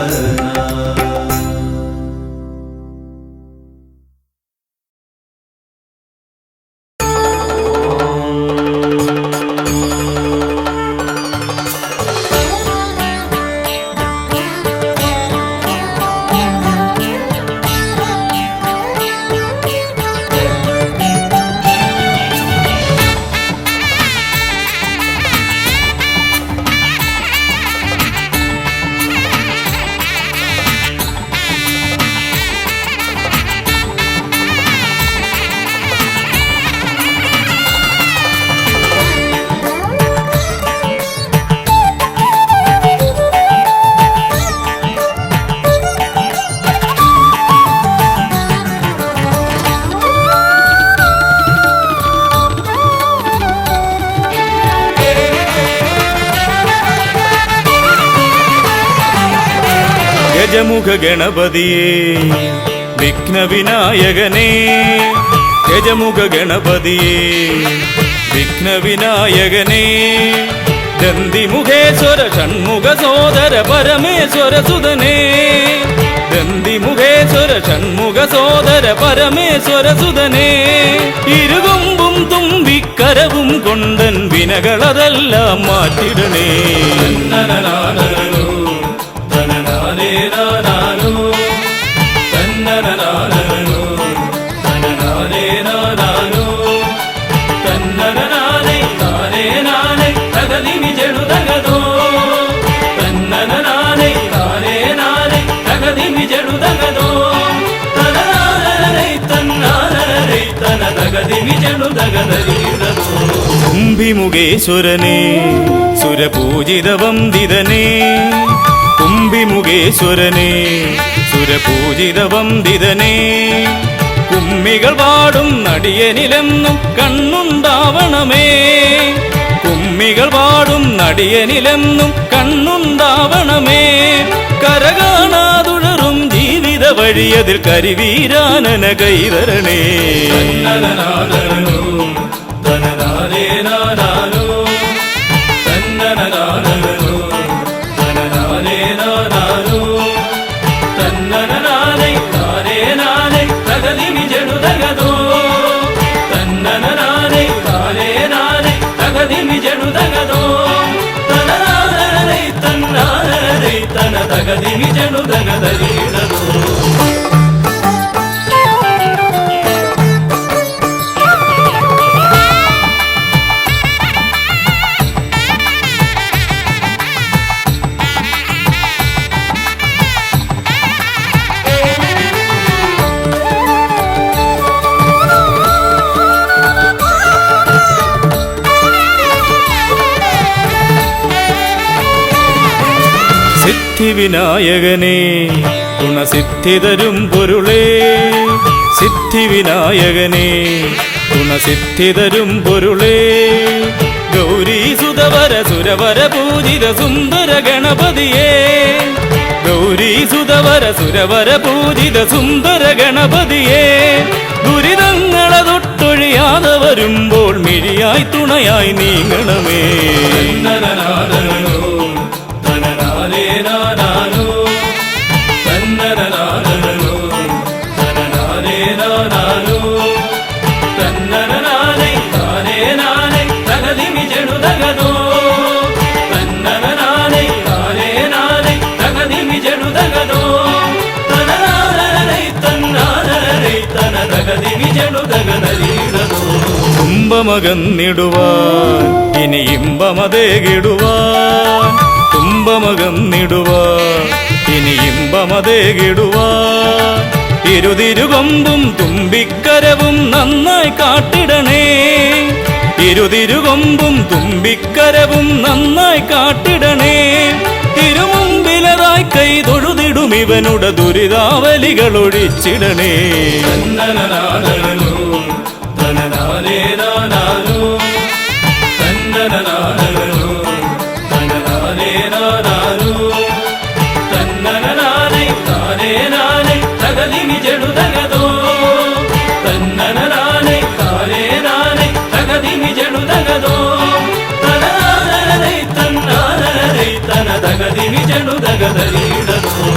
ഗജമുഖ ഗണപതിയേ വിഘ്നവിനായകനേ ഗജമുഖ ഗണപതിയേ വിഘ്നവിനായകനേ ദന്തിമുഖേശ്വര ഷൺമുഖ സോദര പരമേശ്വര സുതനേ ദന്തിമുഖേശ്വര ഷൺമുഖ സോദര പരമേശ്വര സുതനേ ഇരുകൊമ്പും തുമ്പിക്കരവും കൊണ്ടൻ വിനകളതെല്ലാം മാറ്റിടണേ തന്നനനാനനോ തനനാനേനാനാനോ തന്നനനാനനോ തനനാനേനാനാനോ തന്നനനാനേ നാനേനാനേ തകതിമി ജടുതകതോ തന്നനനാനേ നാനേനാനേ തകതിമി ജടുതകതോ തനനാനനേ തന്നാനനേ തനതകതിമി ജടുതകതരീടതോ കുംഭിമുഖേശ്വരനേ സുരപൂജിത വന്ദിതനേ കുംഭിമുഖേശ്വരനേ സുരപൂജിത വന്ദിതനേ കുമ്മികൾ പാടും നടിയനിലെന്നും കണ്ണുണ്ടാവണമേ കുമ്മികൾ പാടും നടിയനിലെന്നും കണ്ണുണ്ടാവണമേ കരകാണാതുഴറും ജീവിത വഴിയതിൽ കരിവീരാനന കൈതരണേ തന്നനനാനനോ തനനാനേനാനാനോ തന്നനനാനനോ തനനാനേനാനാനോ തന്നനനാനേ നാനേനാനേ തകതിമി ജടുതകതോ തന്നനനാനേ നാനേനാനേ തകതിമി ജടുതകതോ തനനാനനേ തന്നാനനേ തനതകതിമി ജടുതകതരീടതോ സിദ്ധിവിനായകനേ ഗുണസിദ്ധിതരും പൊരുളേ സിദ്ധിവിനായകനേ ഗുണസിദ്ധിതരും പൊരുളേ ഗൗരീസുതവര സുരവര പൂജിത സുന്ദര ഗണപതിയേ ഗൗരീസുതവര സുരവര പൂജിത സുന്ദര ഗണപതിയേ ദുരിതങ്ങളെ തൊട്ടൊഴിയാതെ വരുമ്പോൾ മിഴിയായി തുണയായി നീങ്ങണമേ തന്നനനാനനോ തനനാനേനാനാനോ തന്നനനാനനോ തനനാനേനാനാനോ തന്നനനാനേ നാനേനാനേ തകതിമി ജടുതകതോ തന്നനനാനേ നാനേനാനേ തകതിമി ജടുതകതോ തനനാനനേ തന്നാനനേ തനതകതിമി ജടുതകതരീടതോ തുമ്പമകന്നിടുവാൻ ഇനി ഇമ്പമതേകിടുവാൻ തുമ്പമകന്നിടുവാൻ ഇനി ഇമ്പമതേകിടുവാൻ ഇരുതിരുകൊമ്പും തുമ്പിക്കരവും നന്നായി കാട്ടിടണേ ഇരുതിരുകൊമ്പും തുമ്പിക്കരവും നന്നായി കാട്ടിടണേ തിരുമുമ്പിലതായി കൈ തൊഴുതിടും ഇവനുടെ ദുരിതാവലികൾ ഒഴിച്ചിടണേ തന്നനനാനനോ തനനാനേനാനാനോ തന്നനനാനനോ തനനാനേനാനാനോ തന്നനനാനേ നാനേനാനേ തകതിമി ജടുതകതോ തന്നനനാനേ നാനേനാനേ തകതിമി ജടുതകതോ തനനാനനേ തന്നാനനേ തനതകതിമി ജടുതകതരീടതോ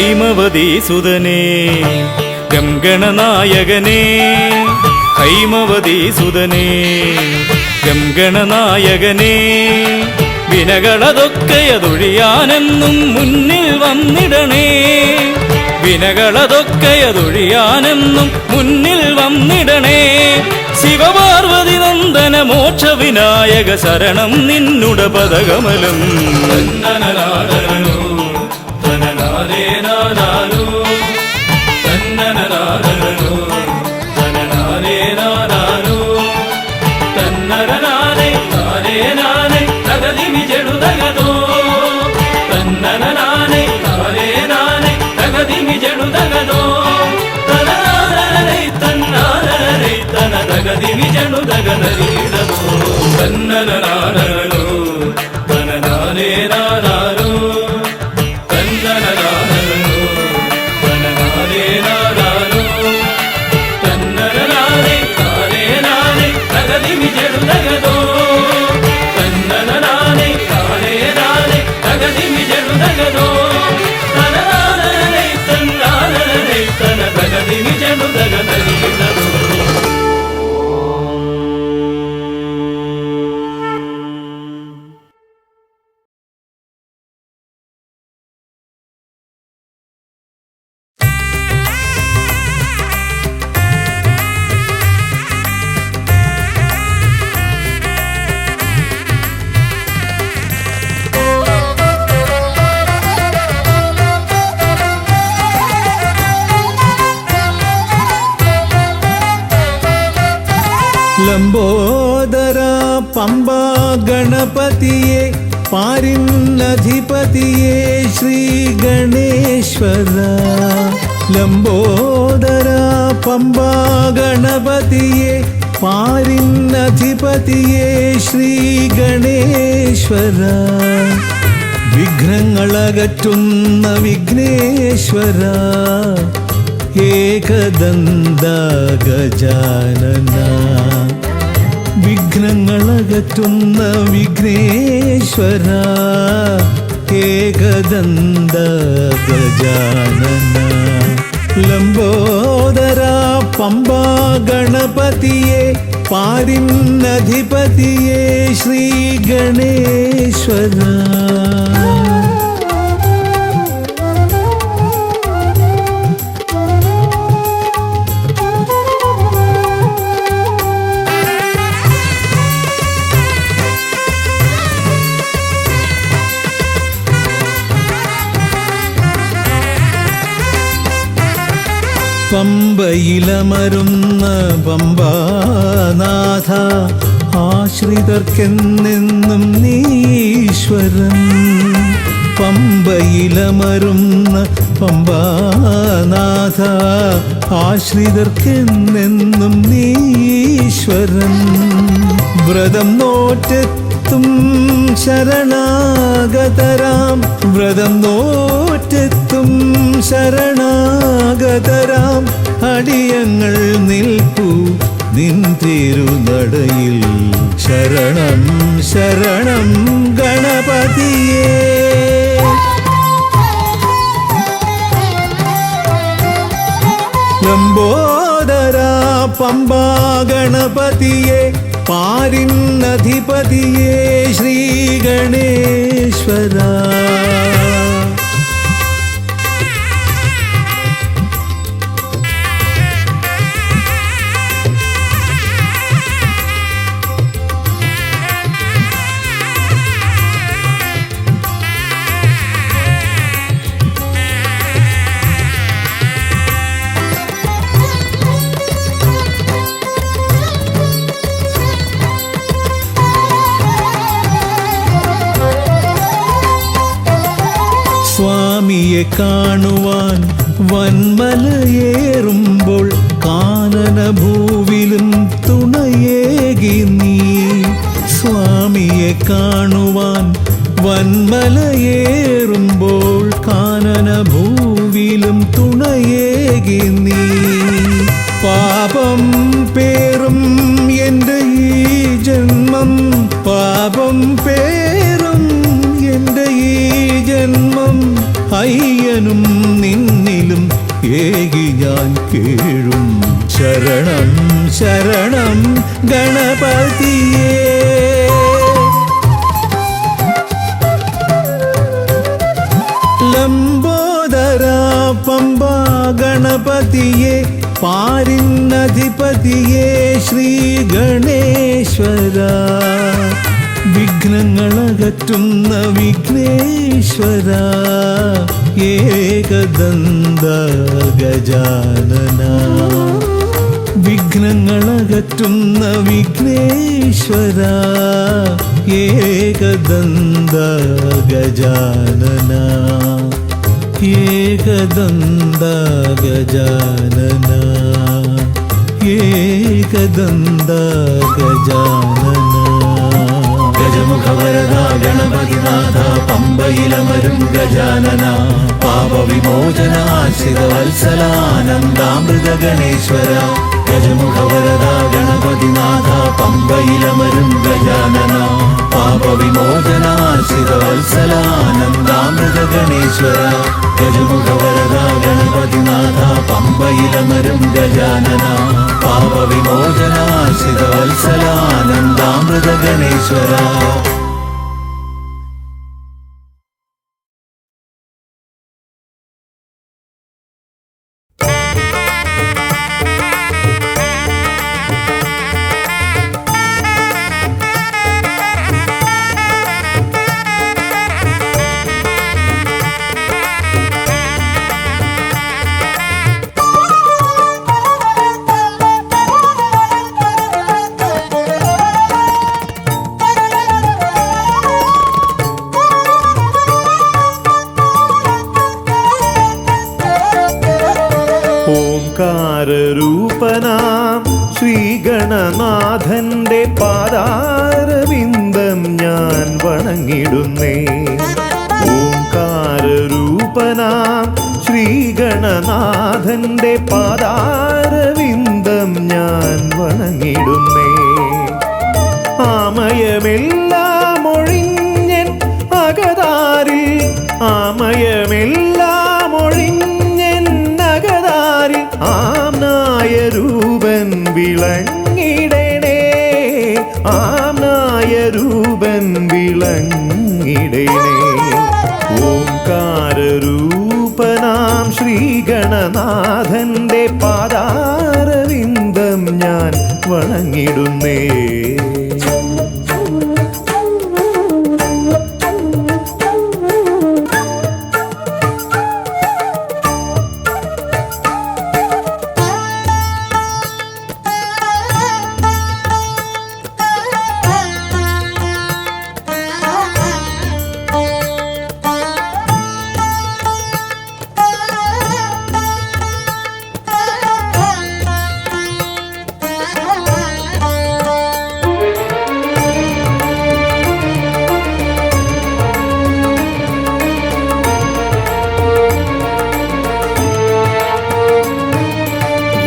ഹൈമവതീസുതനേ ഗംഗണനായകനേ ഹൈമവതീസുതനേ ഗംഗണനായകനേ വിനകളതൊക്കെയതൊഴിയാനെന്നും മുന്നിൽ വന്നിടണേ. വിനകളതൊക്കെയതൊഴിയാനെന്നും മുന്നിൽ വന്നിടണേ. ശിവപാർവതി നന്ദന മോക്ഷ വിനായക ശരണം നിന്നുട പദകമലം. തന്നനനാദനോ തനനാദേ നാദാനോ തന്നനനാദനോ തനനാദേ നാദാനോ തന്നനനാദേ നാദേ നാദേ തകതിമി ജടുതകതോ തന്നനനാദേ നാദേ നാദേ തകതിമി ജടുതകതോ തനനാദനരൈ തന്നാദനരൈ തന തകതിമി ജടുതകതരീടതോ തന്നനനാദനോ തനനാദേ നാദാനോ തന്നനനാദനോ തനനാദേ നാദാനോ തന്നനനാദേ നാദേ നാദേ തകതിമി ജടുതകതോ തന്നനനാദേ നാദേ നാദേ തകതിമി ജടുതകതോ തനനാദനരൈ തന്നാദനരൈ തന തകതിമി ജടുതകതരീടതോ. ലംബോദര പമ്പ ഗണപതിയെ പാരിന്നധിപതിയെ ശ്രീ ഗണേശ്വര. ലംബോദര പമ്പ ഗണപതിയെ പാരിന്നധിപതിയെ ശ്രീ ഗണേശ്വര. വിഘ്നങ്ങളകറ്റുന്ന വിഘ്നേശ്വര. ഏകദന്ത ഗജാനന. വിഘ്നങ്ങളകറ്റുന്ന വിഘ്നേശ്വര. ഏകദന്ത ഗജാനന. ലംബോദര പമ്പ ഗണപതിയെ പാരിന്നധിപതിയെ ശ്രീ ഗണേശ്വര. പമ്പയിലമരുന്ന പമ്പാനാഥ. ആശ്രിതർക്കെന്നെന്നും നീശ്വരൻ. പമ്പയിലമരുന്ന പമ്പാനാഥ. ആശ്രിതർക്കെന്നെന്നും നീശ്വരൻ. വ്രതം നോറ്റെത്തും ശരണാഗതരാം. വ്രതം നോറ്റെത്തും ശരണാഗതരാം. അടിയങ്ങൾ നിൽപ്പു നിൻ തിരുനടയിൽ. ശരണം ശരണം ഗണപതിയേ. ലംബോദര പമ്പ ഗണപതിയെ പാരിന്നധിപതിയെ ശ്രീ ഗണേശ്വര. സ്വാമിയെ കാണുവാൻ വന്മലയേറുമ്പോൾ കാനനഭൂവിലും തുണയേകി നീ. സ്വാമിയെ കാണുവാൻ വന്മലയേറുമ്പോൾ കാനനഭൂവിലും തുണയേകി നീ. പാപം പേറും എൻ്റെ ഈ ജന്മം. പാപം പേറും എൻ്റെ ഈ ജന്മം. അയ്യനും നിന്നിലും ഏകി ഞാൻ കേഴും. ശരണം ശരണം ഗണപതിയേ. ഗണപതിയെ പാരിന്നധിപതിയെ ശ്രീ ഗണേശ്വര വിഘ്നങ്ങളകറ്റുന്ന വിഘ്നേശ്വര ഏകദന്ത ഗജാനന വിഘ്നങ്ങളകറ്റുന്ന വിഘ്നേശ്വര ഏകദന്ത ഗജാനന ഏകദന്ത ഗജാനന ഏകദന്ത ഗജാനന ഗജമുഖവരദ ഗണപതിനാഥ പമ്പയിലമരും ഗജാനന പാപവിമോചന ആശ്രിത വത്സലാനന്ദാമൃത ഗണേശ്വര ഗജമുഖവരദ ഗണപതിനാഥ പമ്പയിലമരും ഗജാനന പാപവിമോചന ആശ്രിത വത്സലാനന്ദാമൃത ഗണേശ്വര ഗജമുഖവരദ ഗണപതിനാഥ പമ്പയിലമരും ഗജാനന പാപവിമോചന ആശ്രിത വത്സലാനന്ദാമൃത ഗണേശ്വര ഓംകാരരൂപനാം ശ്രീഗണനാഥന്റെ പാദാരവിന്ദം ഞാൻ വണങ്ങിടുന്നേ. ഓംകാരരൂപനാം ശ്രീഗണനാഥന്റെ പാദാരവിന്ദം ഞാൻ വണങ്ങിടുന്നേ. ആമയമെല്ലാം ഒഴിഞ്ഞൻ അകതാരിൽ ആമയമെല്ലാം ഒഴിഞ്ഞൻ അകതാരിൽ ആംനായ രൂപൻ വിളങ്ങിടണേ. ആംനായ രൂപൻ വിളങ്ങിടണേ. ഓംകാരരൂപനാം ശ്രീഗണനാഥന്റെ പാദാരവിന്ദം ഞാൻ വണങ്ങിടുന്നേ.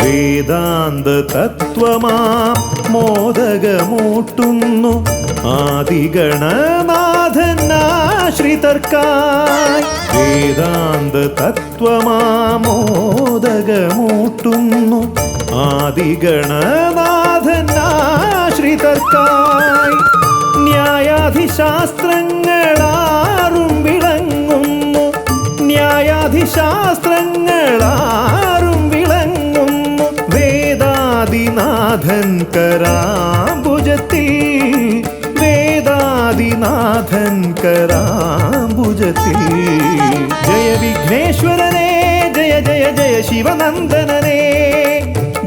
വേദാന്ത തത്വമാം മോദകമൂട്ടുന്നു ആദിഗണനാഥനാശ്രിതർക്കായി. വേദാന്ത തത്വമാം മോദകമൂട്ടുന്നു ആദിഗണനാഥനാശ്രിതർക്കായി. ന്യായാധിശാസ്ത്രങ്ങളാറും വിളങ്ങുന്നു ന്യായാധിശാസ്ത്രങ്ങളാറും വിളങ്ങുന്നു വേദാദിനാഥൻ കരാംബുജത്തിൽ. വേദാദിനാഥൻ കരാംബുജത്തിൽ. ജയ വിഘ്നേശ്വരനേ ജയ ജയ ജയ ശിവനന്ദനനേ.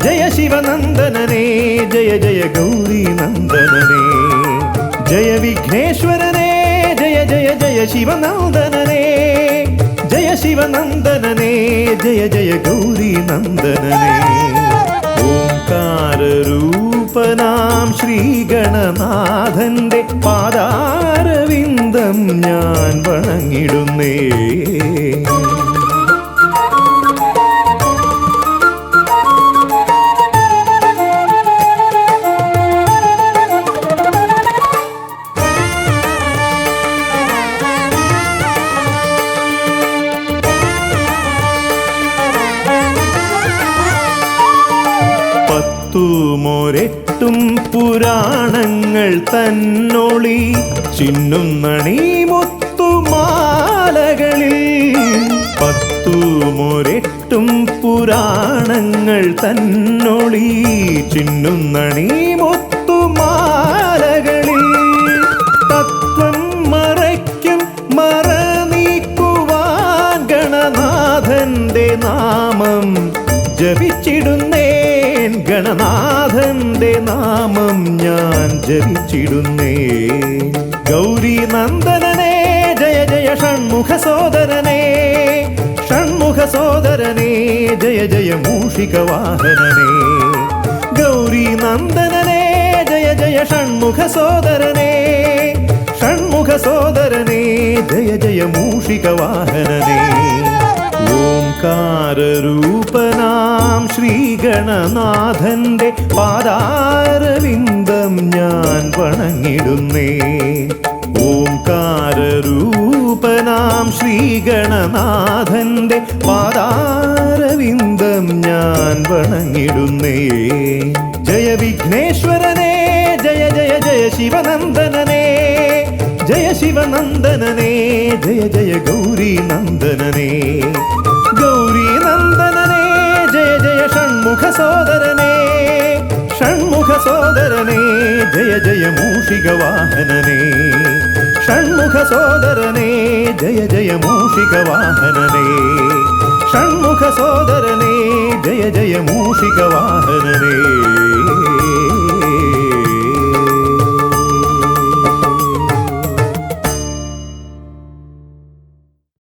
ജയ ശിവനന്ദനനേ ജയ ജയ ഗൗരി നന്ദനനേ. ജയ വിഘ്നേശ്വരനേ ജയ ജയ ജയ ശിവനന്ദനനേ. ജയ ശിവനന്ദനനേ ജയ ജയ ഗൗരി നന്ദനനേ. ഓംകാരരൂപനാം ശ്രീഗണനാഥന്റെ പാദാരവിന്ദം ഞാൻ വണങ്ങിടുന്നേ. പത്തുമൊരെട്ടും പുരാണങ്ങൾ തന്നൊളി ചിന്നുന്നണി മുത്തുമാലകളിൽ. പത്തുമൊരെട്ടും ഓരെട്ടും പുരാണങ്ങൾ തന്നൊളി ചിന്നുന്നണി മുത്തുമാലകളിൽ തത്വം മറയ്ക്കും മറ നീക്കുവാൻ ഗണനാഥന്റെ നാമം ജപിച്ചിടുന്നേൻ ഗണനാഥന്റെ നാമം ഞാൻ ജപിച്ചിടുന്നേൻ ഗൗരി നന്ദനനേ ജയ ജയ ഷൺമുഖ സോദരനേ ഷൺമുഖ സോദരനേ ജയ ജയ മൂഷിക വാഹനനേ ഗൗരി നന്ദനനേ ജയ ജയ ഷൺമുഖ സോദരനേ ഷൺമുഖ സോദരനേ ജയ ജയ മൂഷിക വാഹനനേ ഓംകാരരൂപനാം ശ്രീഗണനാഥന്റെ പാദാരവിന്ദം ഞാൻ വണങ്ങിടുന്നേ ഓംകാരരൂപനാം ശ്രീഗണനാഥന്റെ പാദാരവിന്ദം ഞാൻ വണങ്ങിടുന്നേ ജയ വിഘ്നേശ്വരനേ ജയ ജയ ജയ ശിവനന്ദനനേ ജയ ശിവനന്ദനനേ ജയ ജയ ഗൗരി നന്ദനനേ ഗൗരി നന്ദനനേ ജയ ജയ ഷൺമുഖ സോദരനേ ഷൺമുഖ സോദരനേ ജയ ജയ മൂഷിക വാഹനനേ ഷൺമുഖ സോദരനേ ജയ ജയ മൂഷിക വാഹനനേ ഷൺമുഖ സോദരനേ ജയ ജയ മൂഷിക വാഹനനേ